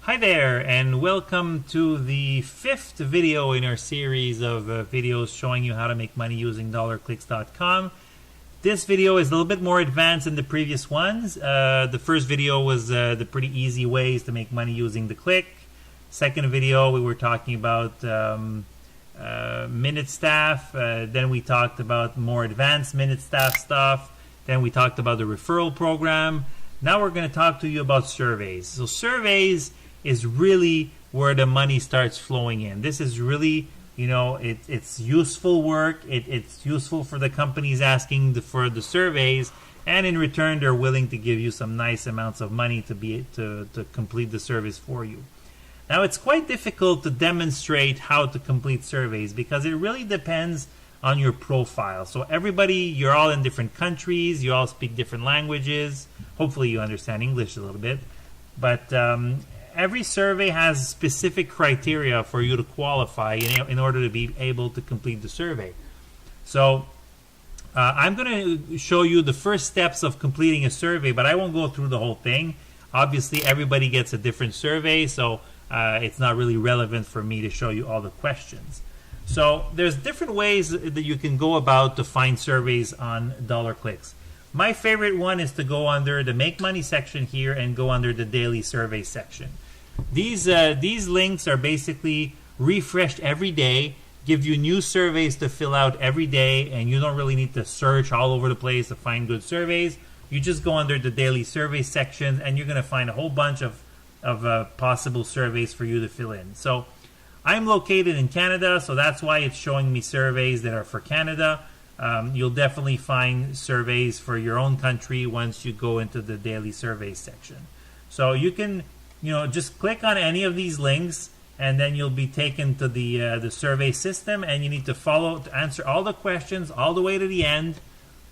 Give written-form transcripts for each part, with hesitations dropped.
Hi there, and welcome to the fifth video in our series of videos showing you how to make money using DollarClix.com. This video is a little bit more advanced than the previous ones. The first video was the pretty easy ways to make money using the click. Second video, we were talking about minute staff. Then we talked about more advanced minute staff stuff. Then we talked about the referral program. Now we're going to talk to you about surveys. So surveys is really where the money starts flowing in. This is really, it's useful work. It's useful for the companies asking for the surveys, and in return, they're willing to give you some nice amounts of money to complete the service for you. Now, it's quite difficult to demonstrate how to complete surveys because it really depends on your profile. So everybody, you're all in different countries, you all speak different languages. Hopefully you understand English a little bit. But every survey has specific criteria for you to qualify in order to be able to complete the survey. So I'm going to show you the first steps of completing a survey, but I won't go through the whole thing. Obviously, everybody gets a different survey, so it's not really relevant for me to show you all the questions. So there's different ways that you can go about to find surveys on DollarClix. My favorite one is to go under the Make Money section here and go under the Daily Survey section. These links are basically refreshed every day, give you new surveys to fill out every day, and you don't really need to search all over the place to find good surveys. You just go under the Daily Survey section and you're going to find a whole bunch of possible surveys for you to fill in. So I'm located in Canada, so that's why it's showing me surveys that are for Canada. You'll definitely find surveys for your own country once you go into the Daily Surveys section. So you can, just click on any of these links, and then you'll be taken to the survey system, and you need to answer all the questions all the way to the end,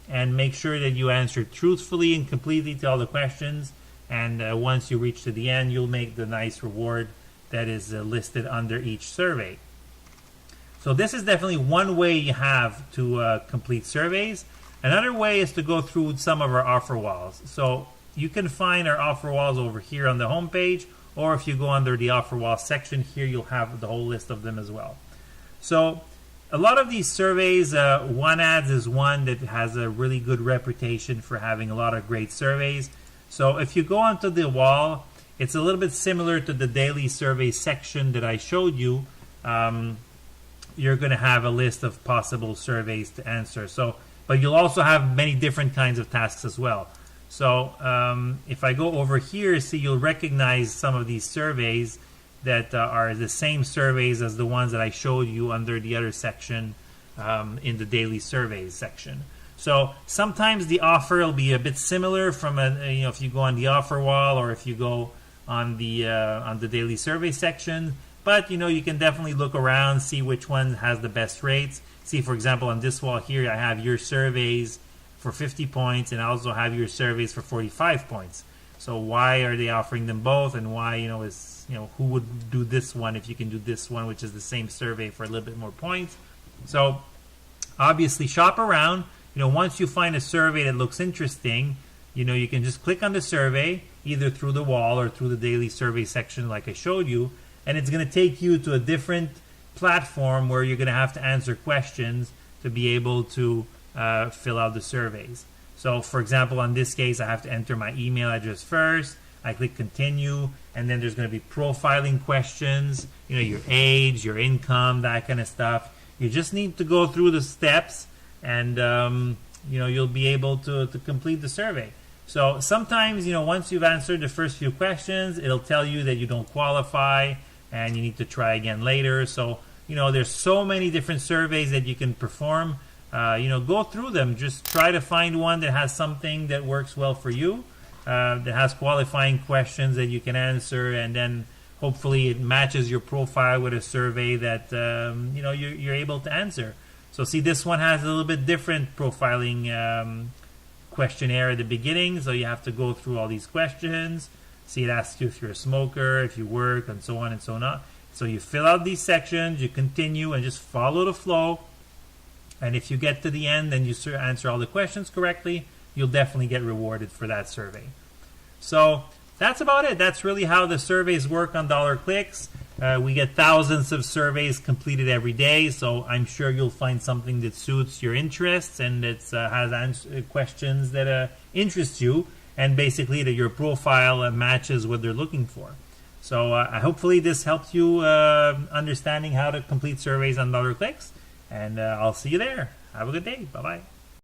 and make sure that you answer truthfully and completely to all the questions. And once you reach to the end, you'll make the nice reward that is listed under each survey. So this is definitely one way you have to complete surveys. Another way is to go through some of our offer walls. So you can find our offer walls over here on the home page, or if you go under the offer wall section here, you'll have the whole list of them as well. So a lot of these surveys, One Ads is one that has a really good reputation for having a lot of great surveys. So if you go onto the wall, it's a little bit similar to the Daily Survey section that I showed you. You're going to have a list of possible surveys to answer. But you'll also have many different kinds of tasks as well. So if I go over here, see, you'll recognize some of these surveys that are the same surveys as the ones that I showed you under the other section in the Daily Surveys section. So sometimes the offer will be a bit similar from if you go on the offer wall or if you go on the Daily Survey section. But you can definitely look around, see which one has the best rates. See, for example, on this wall here, I have your surveys for 50 points, and I also have your surveys for 45 points. So why are they offering them both, and why who would do this one if you can do this one, which is the same survey for a little bit more points? So obviously shop around. Once you find a survey that looks interesting, you can just click on the survey either through the wall or through the Daily Survey section like I showed you, and it's going to take you to a different platform where you're going to have to answer questions to be able to fill out the surveys. So for example, on this case, I have to enter my email address first. I click continue, and then there's going to be profiling questions, your age, your income, that kind of stuff. You just need to go through the steps, and you'll be able to complete the survey. So sometimes, once you've answered the first few questions, it'll tell you that you don't qualify and you need to try again later. So, there's so many different surveys that you can perform. Go through them. Just try to find one that has something that works well for you, that has qualifying questions that you can answer, and then hopefully it matches your profile with a survey that you're able to answer. So see, this one has a little bit different profiling questionnaire at the beginning, so you have to go through all these questions. See, it asks you if you're a smoker, if you work, and so on and so on. So you fill out these sections, you continue, and just follow the flow. And if you get to the end and you answer all the questions correctly, you'll definitely get rewarded for that survey. So that's about it. That's really how the surveys work on DollarClix. We get thousands of surveys completed every day, so I'm sure you'll find something that suits your interests and that has questions that interest you, and basically that your profile matches what they're looking for. So hopefully this helps you understanding how to complete surveys on DollarClix, and I'll see you there. Have a good day. Bye-bye.